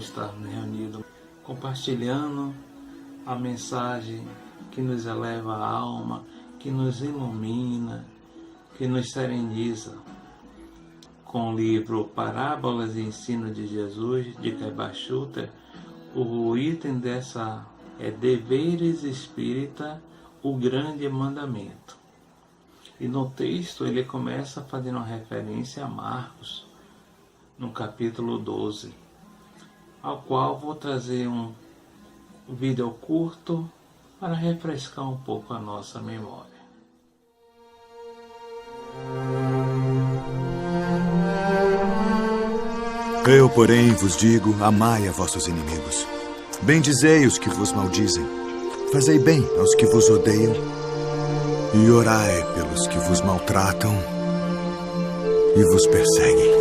estarmos reunidos, compartilhando a mensagem que nos eleva a alma, que nos ilumina, que nos sereniza, com o livro Parábolas e Ensino de Jesus, de Caibar Schutter. O item dessa é Deveres Espírita, o Grande Mandamento. E no texto ele começa fazendo uma referência a Marcos, no capítulo 12, ao qual vou trazer um vídeo curto para refrescar um pouco a nossa memória. Eu, porém, vos digo, amai a vossos inimigos. Bendizei os que vos maldizem. Fazei bem aos que vos odeiam. E orai pelos que vos maltratam e vos perseguem.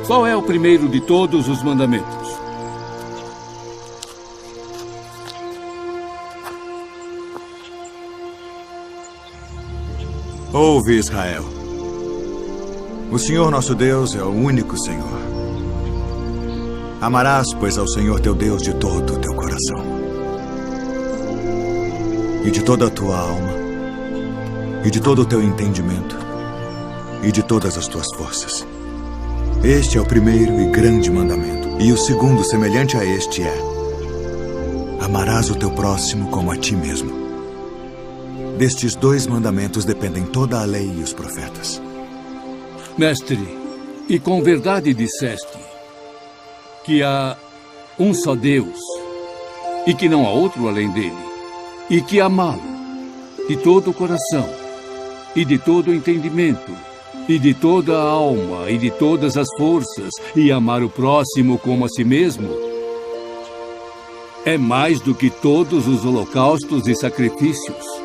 Qual é o primeiro de todos os mandamentos? Ouve, Israel. O Senhor nosso Deus é o único Senhor. Amarás, pois, ao Senhor teu Deus de todo o teu coração, e de toda a tua alma, e de todo o teu entendimento, e de todas as tuas forças. Este é o primeiro e grande mandamento. E o segundo, semelhante a este, é: amarás o teu próximo como a ti mesmo. Destes dois mandamentos dependem toda a lei e os profetas. Mestre, e com verdade disseste que há um só Deus e que não há outro além dele, e que amá-lo de todo o coração e de todo o entendimento e de toda a alma e de todas as forças, e amar o próximo como a si mesmo, é mais do que todos os holocaustos e sacrifícios.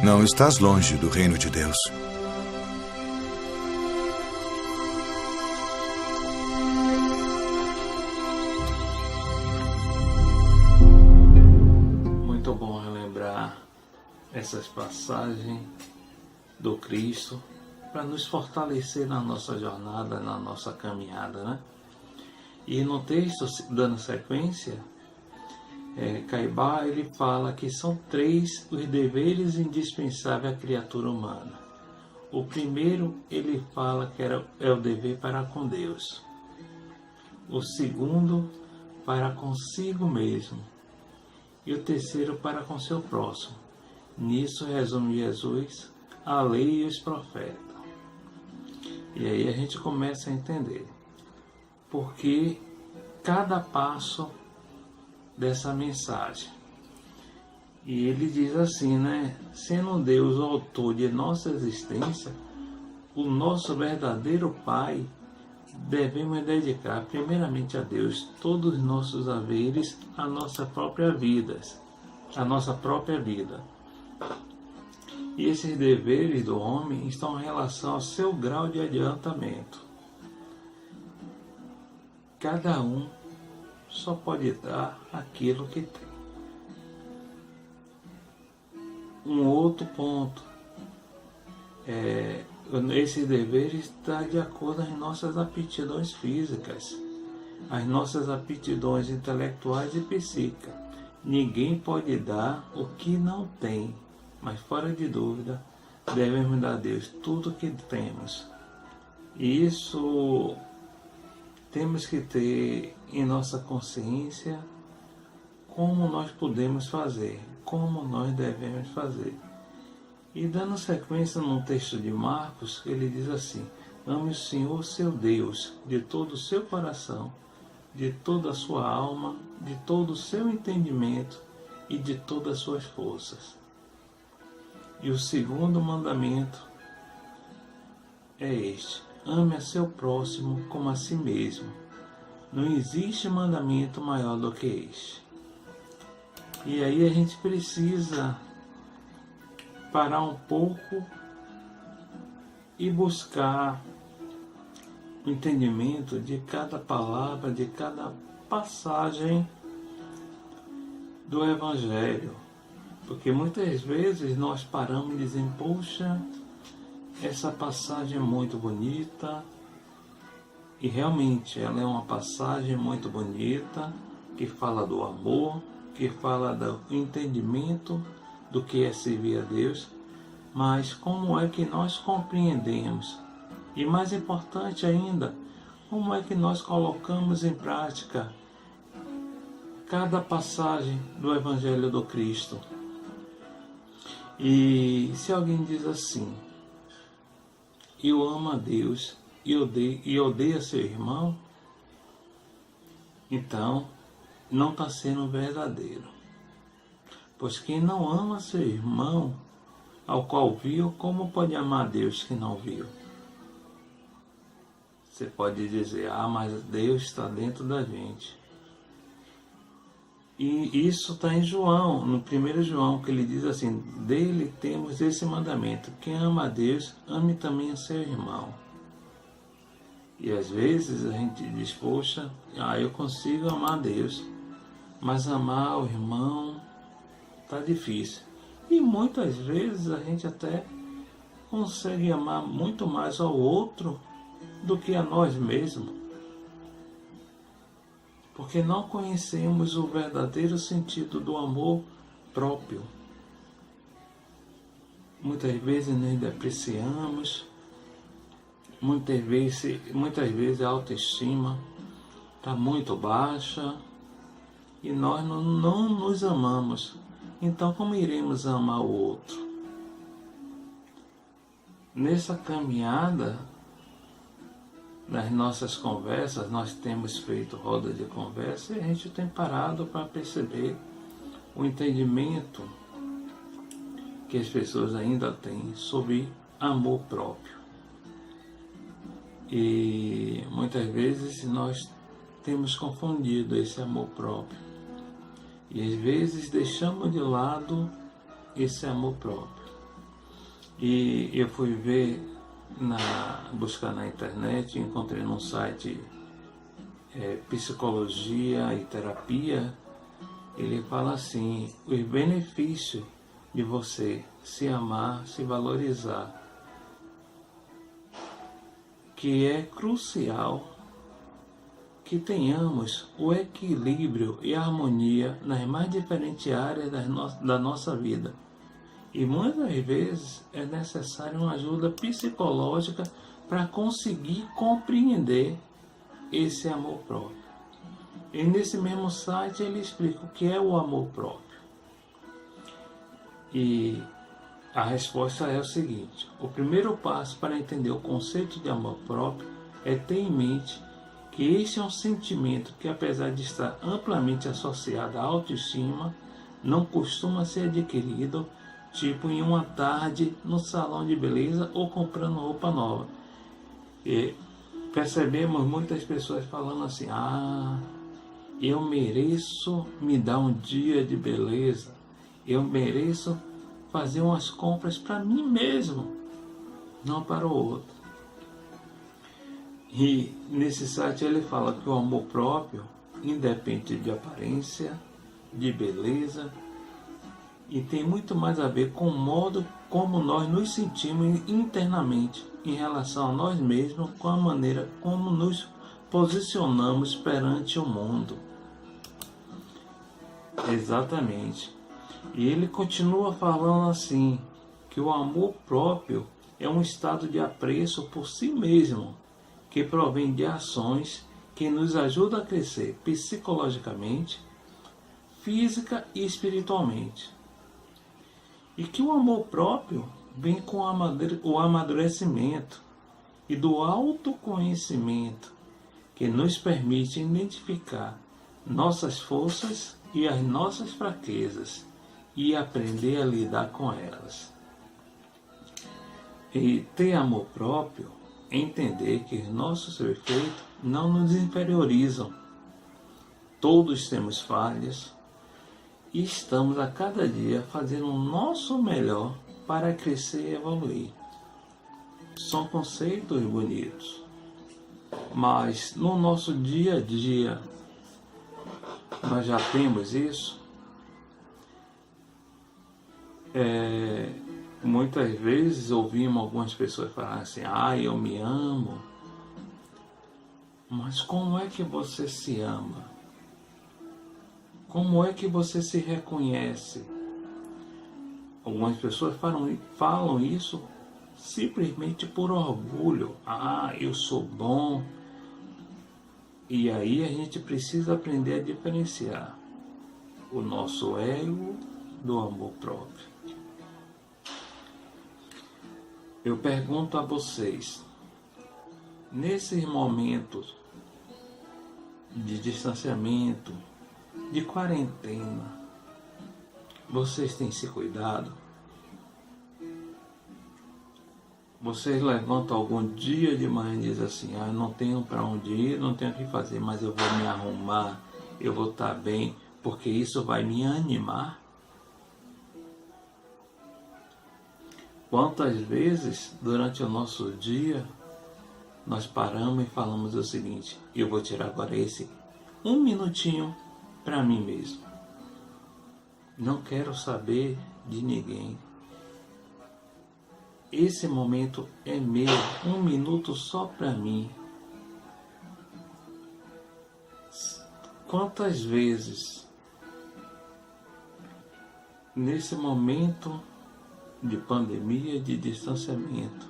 Não estás longe do reino de Deus. Muito bom relembrar essas passagens do Cristo para nos fortalecer na nossa jornada, na nossa caminhada, né? E no texto, dando sequência, Caibar, ele fala que são 3 os deveres indispensáveis à criatura humana. O primeiro, ele fala que é o dever para com Deus. O segundo, para consigo mesmo. E o terceiro, para com seu próximo. Nisso resume Jesus a lei e os profetas. E aí a gente começa a entender porque cada passo dessa mensagem. E ele diz assim, né? Sendo Deus o autor de nossa existência, o nosso verdadeiro Pai, devemos dedicar primeiramente a Deus todos os nossos haveres, a nossa própria vida. E esses deveres do homem estão em relação ao seu grau de adiantamento. Cada um só pode dar aquilo que tem. Um outro ponto esse dever está de acordo com as nossas aptidões físicas, as nossas aptidões intelectuais e psíquicas. Ninguém pode dar o que não tem, mas fora de dúvida devemos dar a Deus tudo o que temos. E isso temos que ter em nossa consciência como nós podemos fazer, como nós devemos fazer. E dando sequência no texto de Marcos, ele diz assim: ame o Senhor seu Deus de todo o seu coração, de toda a sua alma, de todo o seu entendimento e de todas as suas forças. E o segundo mandamento é este: ame a seu próximo como a si mesmo. Não existe mandamento maior do que este. E aí a gente precisa parar um pouco e buscar o entendimento de cada palavra, de cada passagem do Evangelho. Porque muitas vezes nós paramos e dizemos: poxa, essa passagem é muito bonita, E realmente ela é uma passagem muito bonita, que fala do amor, que fala do entendimento do que é servir a Deus, mas como é que nós compreendemos? E mais importante ainda, como é que nós colocamos em prática cada passagem do Evangelho do Cristo? E se alguém diz assim, eu amo a Deus e odeio seu irmão, então não está sendo verdadeiro. Pois quem não ama seu irmão, ao qual viu, como pode amar a Deus que não viu? Você pode dizer, mas Deus está dentro da gente. E isso está em João, no 1 João, que ele diz assim, dele temos esse mandamento, quem ama a Deus, ame também a seu irmão. E às vezes a gente diz, poxa, eu consigo amar a Deus, mas amar o irmão está difícil. E muitas vezes a gente até consegue amar muito mais ao outro do que a nós mesmos. Porque não conhecemos o verdadeiro sentido do amor próprio. Muitas vezes nos depreciamos, muitas vezes a autoestima está muito baixa e nós não nos amamos. Então como iremos amar o outro? Nessa caminhada, nas nossas conversas, nós temos feito roda de conversa e a gente tem parado para perceber o entendimento que as pessoas ainda têm sobre amor próprio. E muitas vezes nós temos confundido esse amor próprio. E às vezes deixamos de lado esse amor próprio. E eu fui buscar na internet, encontrei num site Psicologia e Terapia, ele fala assim, os benefícios de você se amar, se valorizar, que é crucial que tenhamos o equilíbrio e a harmonia nas mais diferentes áreas da nossa vida. E muitas vezes é necessário uma ajuda psicológica para conseguir compreender esse amor próprio. E nesse mesmo site ele explica o que é o amor próprio. E a resposta é o seguinte, o primeiro passo para entender o conceito de amor próprio é ter em mente que este é um sentimento que, apesar de estar amplamente associado à autoestima, não costuma ser adquirido tipo em uma tarde no salão de beleza ou comprando roupa nova. E percebemos muitas pessoas falando assim, eu mereço me dar um dia de beleza, eu mereço fazer umas compras para mim mesmo, não para o outro. E nesse site ele fala que o amor próprio independe de aparência, de beleza, e tem muito mais a ver com o modo como nós nos sentimos internamente em relação a nós mesmos, com a maneira como nos posicionamos perante o mundo. Exatamente. E ele continua falando assim, que o amor próprio é um estado de apreço por si mesmo, que provém de ações que nos ajudam a crescer psicologicamente, física e espiritualmente. E que o amor próprio vem com o amadurecimento e do autoconhecimento, que nos permite identificar nossas forças e as nossas fraquezas e aprender a lidar com elas. E ter amor próprio é entender que os nossos defeitos não nos inferiorizam. Todos temos falhas, e estamos a cada dia fazendo o nosso melhor para crescer e evoluir. São conceitos bonitos, mas no nosso dia a dia nós já temos isso. Muitas vezes ouvimos algumas pessoas falar assim, eu me amo, Mas como é que você se ama? Como é que você se reconhece? Algumas pessoas falam isso simplesmente por orgulho. Ah, eu sou bom. E aí a gente precisa aprender a diferenciar o nosso ego do amor próprio. Eu pergunto a vocês, nesses momentos de distanciamento, de quarentena, vocês têm se cuidado? Vocês levantam algum dia de manhã e dizem assim, ah, não tenho para onde ir, não tenho o que fazer, mas eu vou me arrumar, eu vou estar bem, porque isso vai me animar? Quantas vezes durante o nosso dia nós paramos e falamos o seguinte, eu vou tirar agora esse 1 minutinho para mim mesmo. Não quero saber de ninguém. Esse momento é meu, 1 minuto só para mim. Quantas vezes, nesse momento de pandemia, de distanciamento,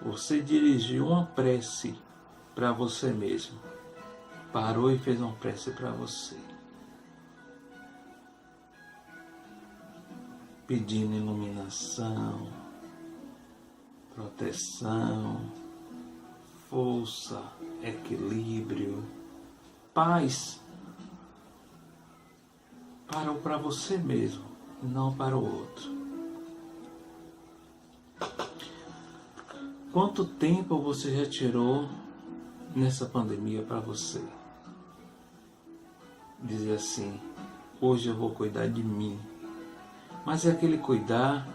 você dirigiu uma prece para você mesmo, parou e fez uma prece para você, pedindo iluminação, proteção, força, equilíbrio, paz, para você mesmo, não para o outro. Quanto tempo você já tirou nessa pandemia para você? Dizer assim, hoje eu vou cuidar de mim. Mas aquele cuidar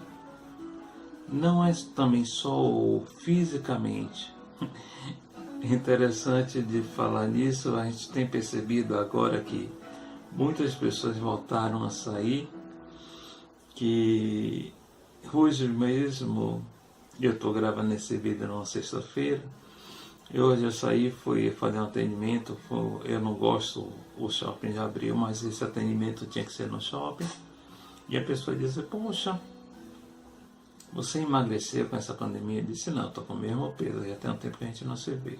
não é também só fisicamente. Interessante de falar nisso, a gente tem percebido agora que muitas pessoas voltaram a sair, que hoje mesmo, eu estou gravando esse vídeo numa sexta-feira, e hoje eu saí, fui fazer um atendimento, eu não gosto, o shopping já abriu, mas esse atendimento tinha que ser no shopping, e a pessoa disse, poxa, você emagreceu com essa pandemia? Eu disse, não, estou com o mesmo peso, já tem um tempo que a gente não se vê.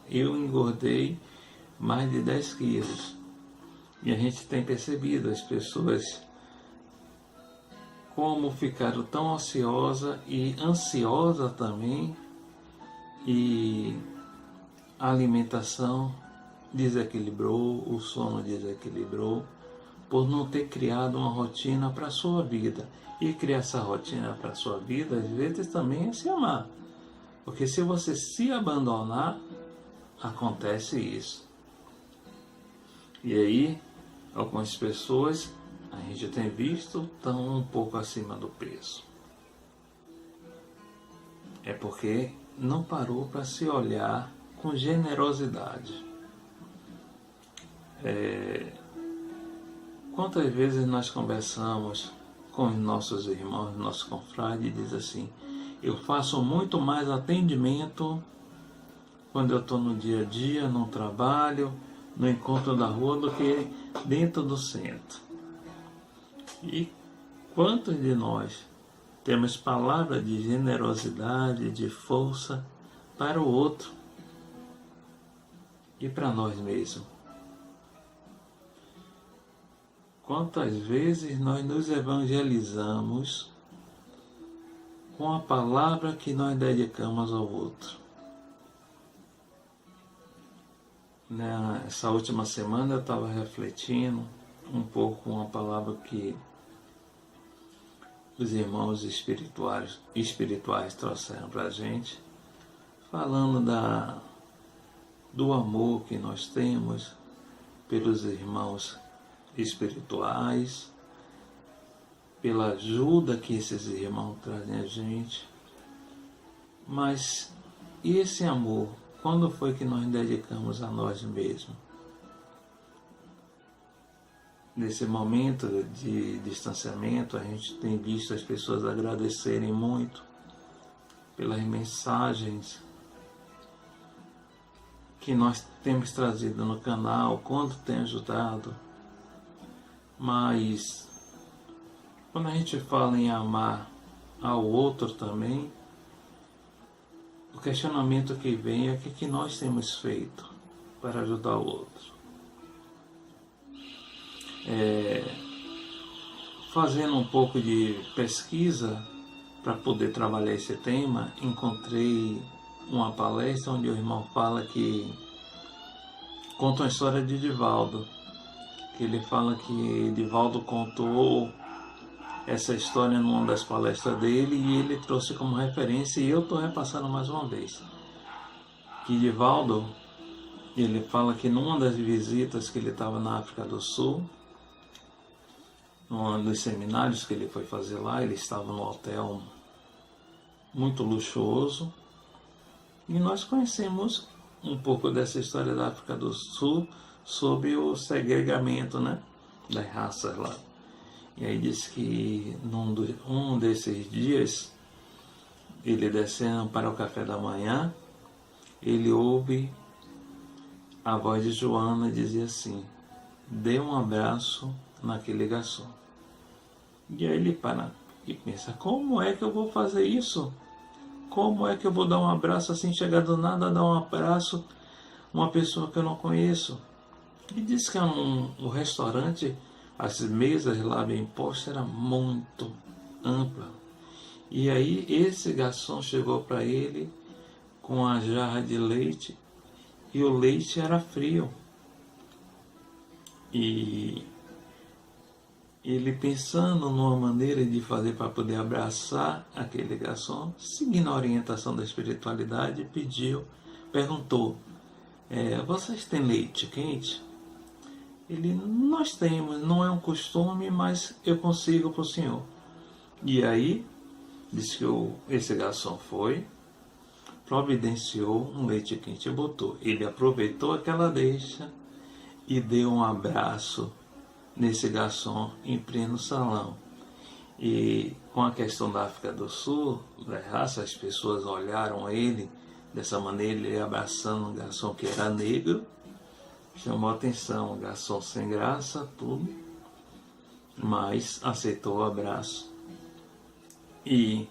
Eu engordei mais de 10 quilos. E a gente tem percebido as pessoas como ficaram tão ansiosas e ansiosa também, e a alimentação desequilibrou, o sono desequilibrou, por não ter criado uma rotina para a sua vida. E criar essa rotina para a sua vida, às vezes também é se amar. Porque se você se abandonar, acontece isso. E aí, algumas pessoas, a gente tem visto, estão um pouco acima do peso. É porque não parou para se olhar com generosidade. Quantas vezes nós conversamos com os nossos irmãos, nossos confrades, e diz assim, eu faço muito mais atendimento quando eu estou no dia a dia, no trabalho, no encontro da rua, do que dentro do centro. E quantos de nós temos palavras de generosidade, de força para o outro e para nós mesmos? Quantas vezes nós nos evangelizamos com a palavra que nós dedicamos ao outro? Nessa última semana eu estava refletindo um pouco com a palavra que os irmãos espirituais trouxeram para a gente, falando do amor que nós temos pelos irmãos espirituais, pela ajuda que esses irmãos trazem a gente. Mas e esse amor, quando foi que nós dedicamos a nós mesmos? Nesse momento de distanciamento, a gente tem visto as pessoas agradecerem muito pelas mensagens que nós temos trazido no canal, quanto tem ajudado. Mas quando a gente fala em amar ao outro também, o questionamento que vem é o que nós temos feito para ajudar o outro. Fazendo um pouco de pesquisa para poder trabalhar esse tema, encontrei uma palestra onde o irmão fala que conta a história de Divaldo, que ele fala que Divaldo contou essa história numa das palestras dele e ele trouxe como referência, e eu estou repassando mais uma vez, que Divaldo, ele fala que numa das visitas que ele estava na África do Sul, num dos seminários que ele foi fazer lá, ele estava num hotel muito luxuoso, e nós conhecemos um pouco dessa história da África do Sul sobre o segregamento, né, das raças lá. E aí diz que num desses dias, ele descendo para o café da manhã, ele ouve a voz de Joana dizer assim: dê um abraço naquele garçom. E aí ele para e pensa: como é que eu vou fazer isso? Como é que eu vou dar um abraço assim, chegar do nada, dar um abraço a uma pessoa que eu não conheço? E diz que um restaurante, as mesas lá bem postas eram muito amplas. E aí esse garçom chegou para ele com a jarra de leite, e o leite era frio. E ele, pensando numa maneira de fazer para poder abraçar aquele garçom, seguindo a orientação da espiritualidade, perguntou: vocês têm leite quente? Ele: nós temos, não é um costume, mas eu consigo para o senhor. E aí, disse que esse garçom foi, providenciou um leite quente e botou. Ele aproveitou aquela deixa e deu um abraço nesse garçom em pleno salão. E com a questão da África do Sul, da raça, as pessoas olharam ele dessa maneira, ele abraçando um garçom que era negro, chamou a atenção, um garçom sem graça, tudo, mas aceitou o abraço. E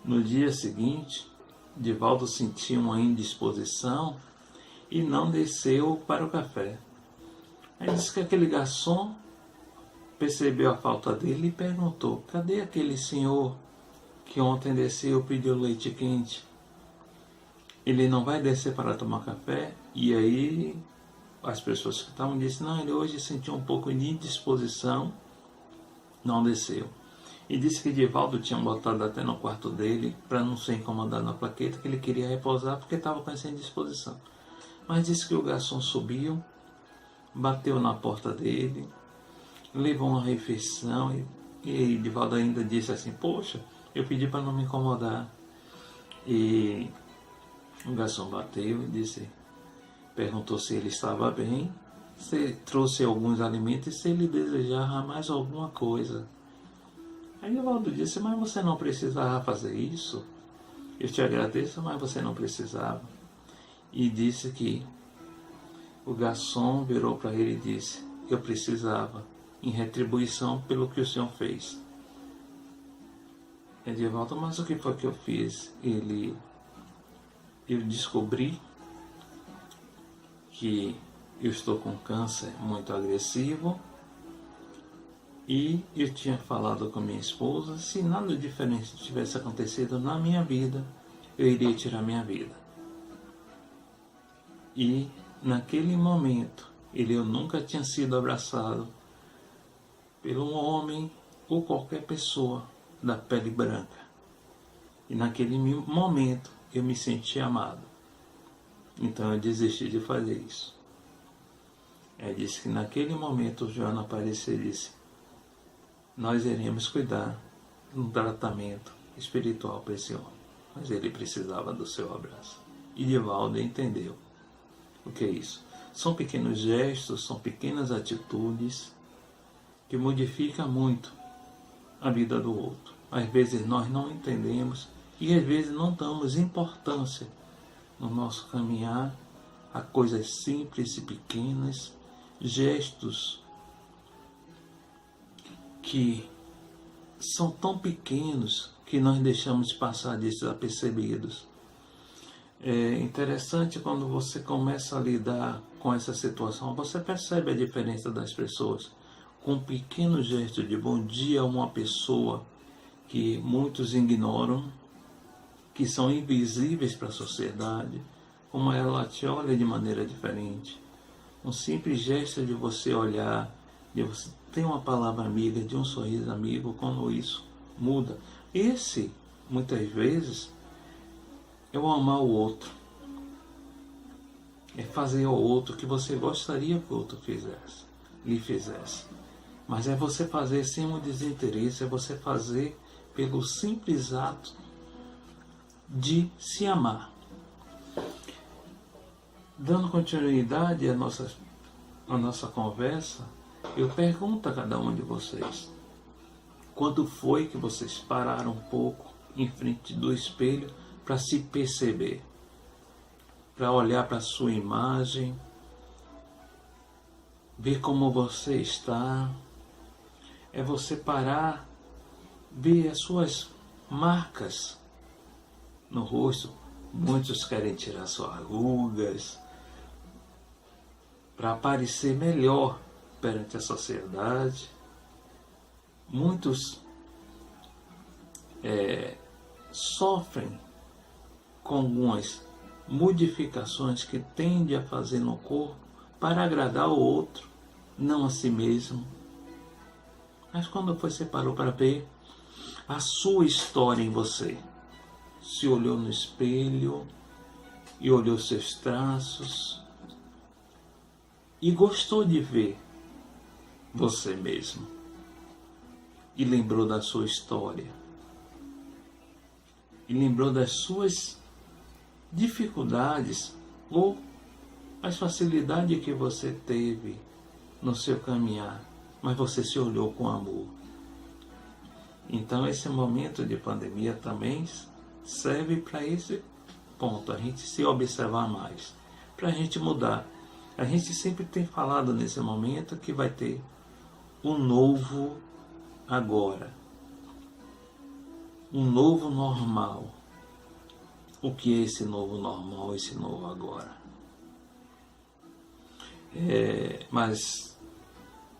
no dia seguinte, Divaldo sentiu uma indisposição e não desceu para o café. Aí disse que aquele garçom percebeu a falta dele e perguntou: cadê aquele senhor que ontem desceu e pediu leite quente? Ele não vai descer para tomar café? E aí as pessoas que estavam disseram: não, ele hoje sentiu um pouco de indisposição, não desceu. E disse que Divaldo tinha botado até no quarto dele para não ser incomodado na plaqueta, que ele queria repousar porque estava com essa indisposição. Mas disse que o garçom subiu, bateu na porta dele, levou uma refeição e Divaldo ainda disse assim: poxa, eu pedi para não me incomodar. E o garçom bateu e perguntou se ele estava bem, se trouxe alguns alimentos e se ele desejava mais alguma coisa. Aí Divaldo disse: mas você não precisava fazer isso? Eu te agradeço, mas você não precisava. E disse que o garçom virou para ele e disse: eu precisava, em retribuição pelo que o senhor fez. E Divaldo: mas o que foi que eu fiz? Eu descobri que eu estou com câncer muito agressivo e eu tinha falado com minha esposa, se nada diferente tivesse acontecido na minha vida, eu iria tirar minha vida. E naquele momento, eu nunca tinha sido abraçado por um homem ou qualquer pessoa da pele branca. E naquele momento eu me senti amado. Então eu desisti de fazer isso. Ele disse que naquele momento Joana apareceu e disse: nós iremos cuidar de um tratamento espiritual para esse homem. Mas ele precisava do seu abraço. E Divaldo entendeu o que é isso. São pequenos gestos, são pequenas atitudes que modificam muito a vida do outro. Às vezes nós não entendemos e às vezes não damos importância no nosso caminhar a coisas simples e pequenas, gestos que são tão pequenos que nós deixamos passar desapercebidos. É interessante quando você começa a lidar com essa situação, você percebe a diferença das pessoas. Com um pequeno gesto de bom dia a uma pessoa que muitos ignoram, que são invisíveis para a sociedade, como ela te olha de maneira diferente. Um simples gesto de você olhar, de você ter uma palavra amiga, de um sorriso amigo, quando isso muda. Esse, muitas vezes, é o amar o outro. É fazer ao outro o que você gostaria que o outro fizesse, lhe fizesse. Mas é você fazer sem um desinteresse, é você fazer pelo simples ato de se amar. Dando continuidade à nossa conversa, eu pergunto a cada um de vocês: quando foi que vocês pararam um pouco em frente do espelho para se perceber, para olhar para a sua imagem, ver como você está? É você parar, ver as suas marcas no rosto. Muitos querem tirar suas rugas para aparecer melhor perante a sociedade. Muitos sofrem com algumas modificações que tende a fazer no corpo para agradar o outro, não a si mesmo. Mas quando você parou para ver a sua história em você, se olhou no espelho e olhou seus traços e gostou de ver você mesmo e lembrou da sua história e lembrou das suas dificuldades ou as facilidades que você teve no seu caminhar, mas você se olhou com amor. Então esse momento de pandemia também serve para esse ponto, a gente se observar mais, para a gente mudar. A gente sempre tem falado nesse momento que vai ter um novo agora, um novo normal. O que é esse novo normal, esse novo agora? Mas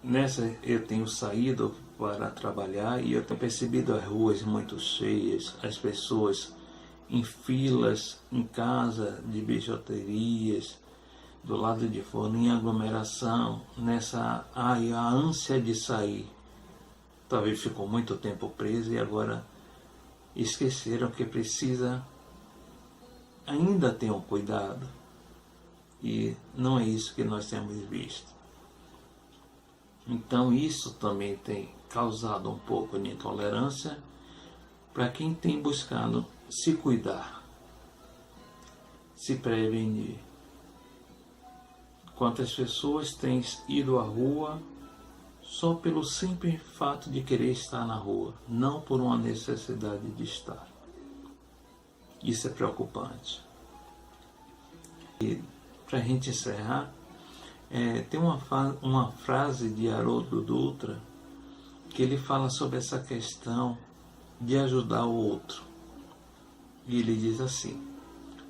nessa eu tenho saído para trabalhar e eu tenho percebido as ruas muito cheias, as pessoas em filas, em casa de bijuterias, do lado de fora, em aglomeração, nessa a ânsia de sair. Talvez ficou muito tempo preso e agora esqueceram que precisa ainda ter um cuidado. E não é isso que nós temos visto. Então isso também tem causado um pouco de intolerância para quem tem buscado se cuidar, se prevenir. Quantas pessoas têm ido à rua só pelo simples fato de querer estar na rua, não por uma necessidade de estar. Isso é preocupante. E para a gente encerrar, tem uma frase de Haroldo Dutra que ele fala sobre essa questão de ajudar o outro. E ele diz assim: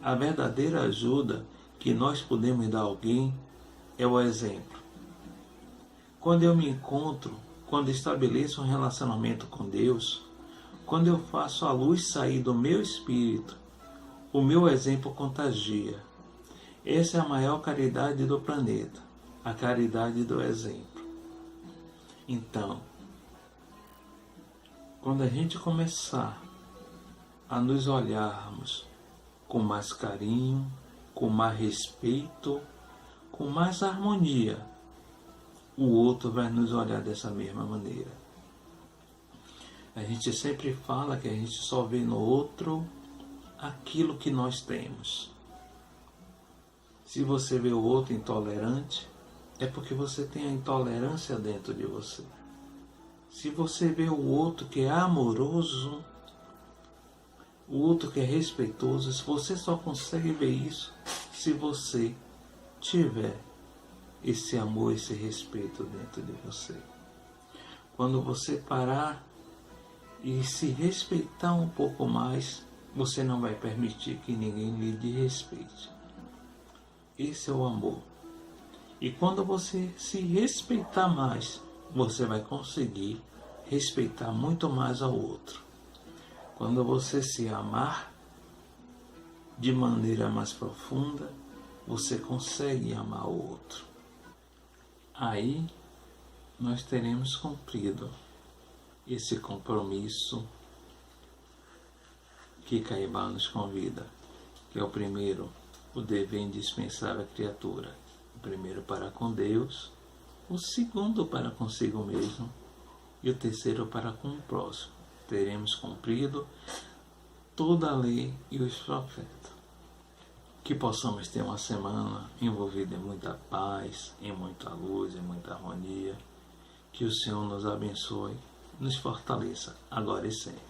a verdadeira ajuda que nós podemos dar a alguém é o exemplo. Quando eu me encontro, quando estabeleço um relacionamento com Deus, quando eu faço a luz sair do meu espírito, o meu exemplo contagia. Essa é a maior caridade do planeta, a caridade do exemplo. Então, quando a gente começar a nos olharmos com mais carinho, com mais respeito, com mais harmonia, o outro vai nos olhar dessa mesma maneira. A gente sempre fala que a gente só vê no outro aquilo que nós temos. Se você vê o outro intolerante, é porque você tem a intolerância dentro de você. Se você vê o outro que é amoroso, o outro que é respeitoso, você só consegue ver isso se você tiver esse amor, esse respeito dentro de você, quando você parar e se respeitar um pouco mais, você não vai permitir que ninguém lhe desrespeite. Esse é o amor. E quando você se respeitar mais, você vai conseguir respeitar muito mais ao outro. Quando você se amar de maneira mais profunda, você consegue amar o outro. Aí nós teremos cumprido esse compromisso que Caibá nos convida, que é o primeiro, o dever indispensável à criatura. O primeiro para com Deus, o segundo para consigo mesmo e o terceiro para com o próximo. Teremos cumprido toda a lei e os profetas. Que possamos ter uma semana envolvida em muita paz, em muita luz, em muita harmonia. Que o Senhor nos abençoe, nos fortaleça, agora e sempre.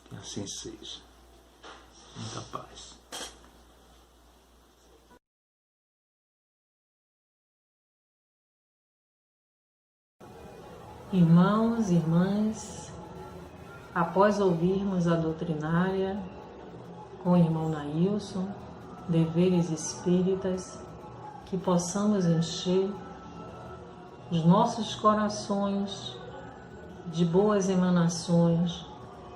Que assim seja. Muita paz. Irmãos e irmãs, após ouvirmos a doutrinária com o irmão Nailson, Deveres Espíritas, que possamos encher os nossos corações de boas emanações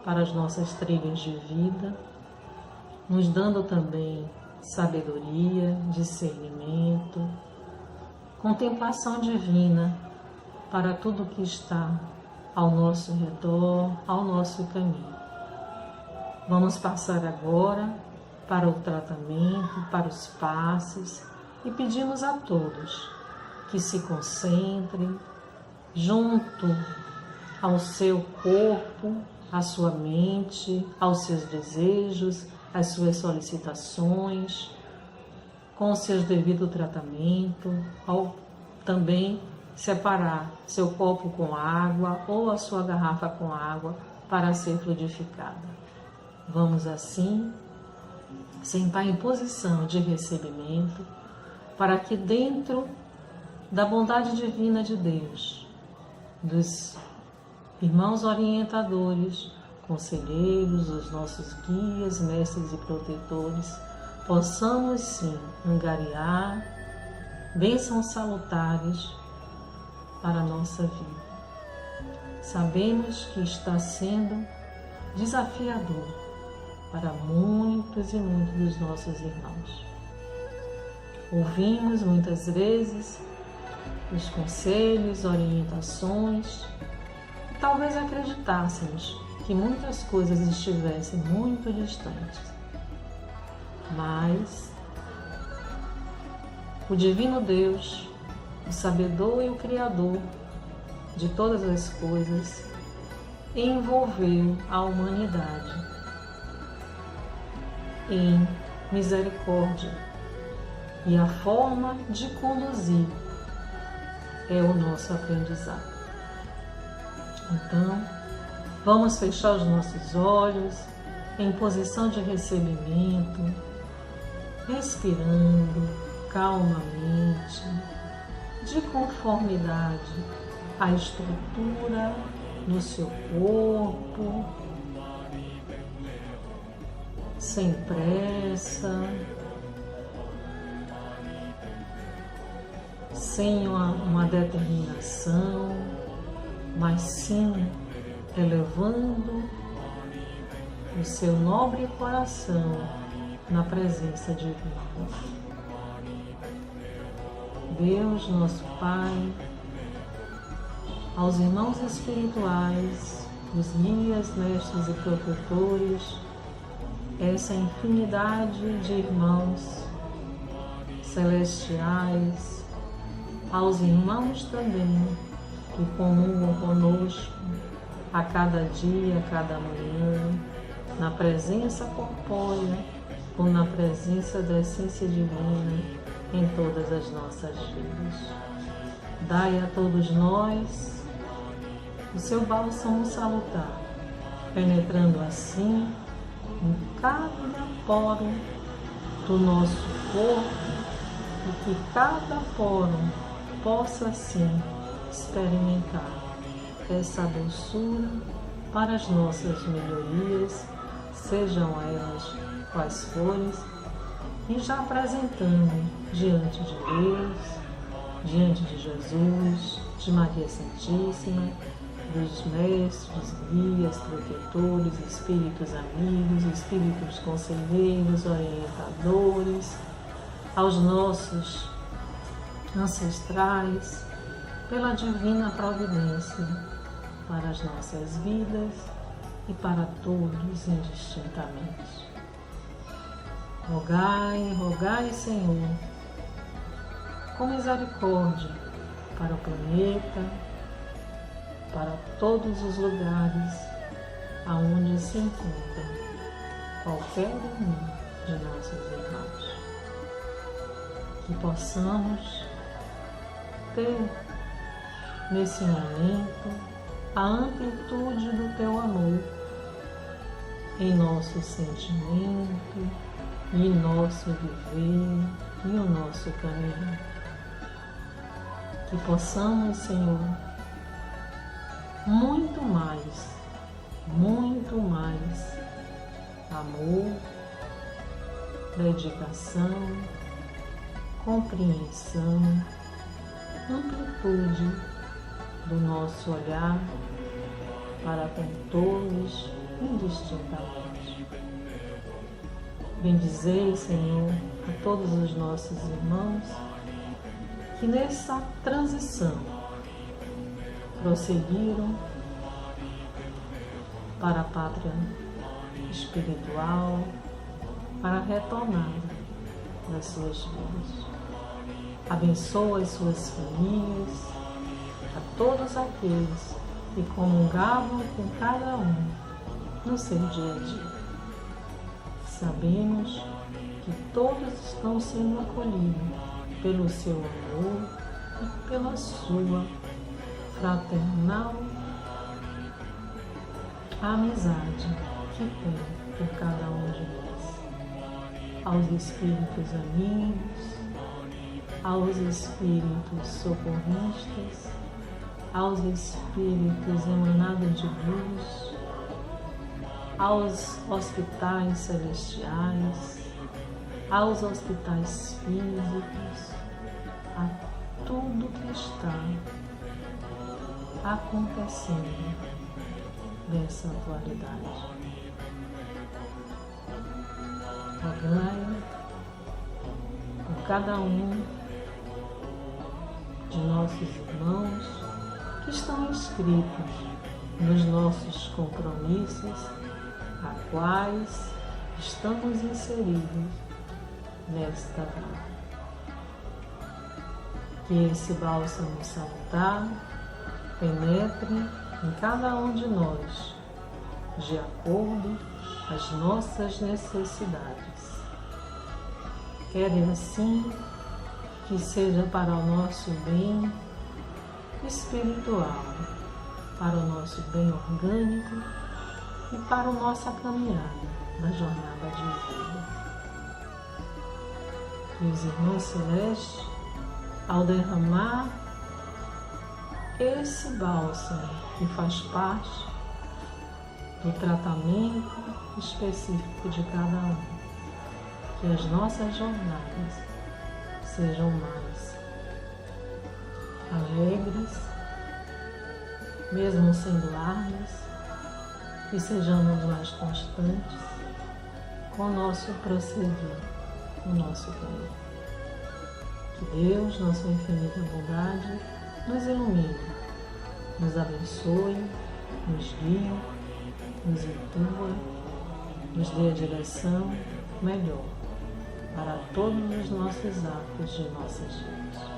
para as nossas trilhas de vida, nos dando também sabedoria, discernimento, contemplação divina para tudo que está ao nosso redor, ao nosso caminho. Vamos passar agora para o tratamento, para os passes, e pedimos a todos que se concentrem junto ao seu corpo, à sua mente, aos seus desejos, às suas solicitações, com o seu devido tratamento, ao também separar seu copo com água ou a sua garrafa com água para ser fluidificada. Vamos assim sentar em posição de recebimento para que dentro da bondade divina de Deus, dos irmãos orientadores, conselheiros, os nossos guias, mestres e protetores, possamos sim angariar bênçãos salutares para a nossa vida. Sabemos que está sendo desafiador para muitos e muitos dos nossos irmãos. Ouvimos muitas vezes os conselhos, orientações, e talvez acreditássemos que muitas coisas estivessem muito distantes. Mas o Divino Deus, o Sabedor e o Criador de todas as coisas, envolveu a humanidade em misericórdia, e a forma de conduzir é o nosso aprendizado. Então, vamos fechar os nossos olhos em posição de recebimento, respirando calmamente, de conformidade à estrutura do seu corpo, sem pressa, sem uma determinação, mas sim elevando o seu nobre coração na presença divina. Deus, nosso Pai, aos irmãos espirituais, os guias, mestres e protetores, essa infinidade de irmãos celestiais, aos irmãos também que comungam conosco a cada dia, a cada manhã, na presença corpórea ou na presença da essência divina em todas as nossas vidas. Dai a todos nós o seu bálsamo salutar, penetrando assim em cada poro do nosso corpo, e que cada fórum possa assim experimentar essa doçura para as nossas melhorias, sejam elas quais forem, e já apresentando diante de Deus, diante de Jesus, de Maria Santíssima, dos mestres, guias, protetores, espíritos amigos, espíritos conselheiros, orientadores, aos nossos ancestrais, pela divina providência para as nossas vidas e para todos indistintamente. Rogai, rogai, Senhor, com misericórdia para o planeta, para todos os lugares aonde se encontra qualquer um de nossos irmãos. Que possamos ter nesse momento a amplitude do Teu amor em nosso sentimento, em nosso viver e o nosso caminhar. Que possamos, Senhor, muito mais amor, dedicação, compreensão, amplitude do nosso olhar para com todos indistintamente. Bendizei, Senhor, a todos os nossos irmãos que nessa transição prosseguiram para a pátria espiritual, para a retomada das suas vidas. Abençoa as suas famílias, a todos aqueles que comungavam com cada um no seu dia a dia. Sabemos que todos estão sendo acolhidos pelo seu amor e pela sua fraternal amizade que tem por cada um de nós. Aos espíritos amigos, aos espíritos socorristas, aos espíritos emanados de luz, aos hospitais celestiais, aos hospitais físicos, a tudo que está acontecendo dessa atualidade. Rogai por cada um de nossos irmãos que estão inscritos nos nossos compromissos, a quais estamos inseridos nesta vida. Que esse bálsamo salutar penetre em cada um de nós, de acordo às nossas necessidades. Quero assim que seja para o nosso bem espiritual, para o nosso bem orgânico e para a nossa caminhada na jornada de vida. Que os irmãos celestes, ao derramar esse bálsamo que faz parte do tratamento específico de cada um, que as nossas jornadas sejam mais alegres, mesmo sendo árduas, que sejamos mais constantes com o nosso prosseguir, o nosso caminho. Que Deus, na sua infinita bondade, nos ilumine, nos abençoe, nos guie, nos intua, nos dê a direção melhor para todos os nossos atos de nossas vidas.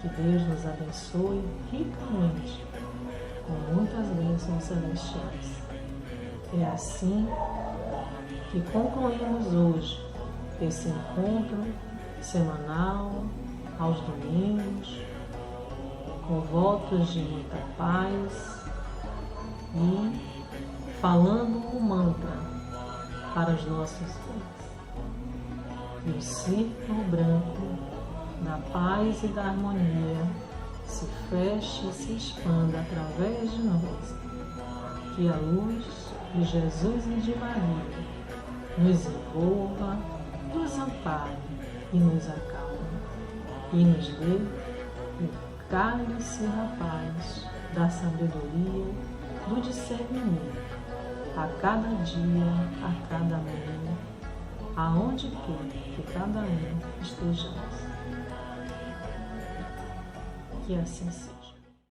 Que Deus nos abençoe ricamente, com muitas bênçãos celestiais. É assim que concluímos hoje esse encontro semanal, aos domingos, com votos de muita paz e falando o mantra para os nossos filhos. Que o círculo branco da paz e da harmonia se feche e se expanda através de nós. Que a luz de Jesus e de Maria nos envolva, nos ampare e nos acalme, e nos dê o cálice da paz, da sabedoria, do discernimento, a cada dia, a cada manhã, aonde quer que cada um estejamos. Que assim seja.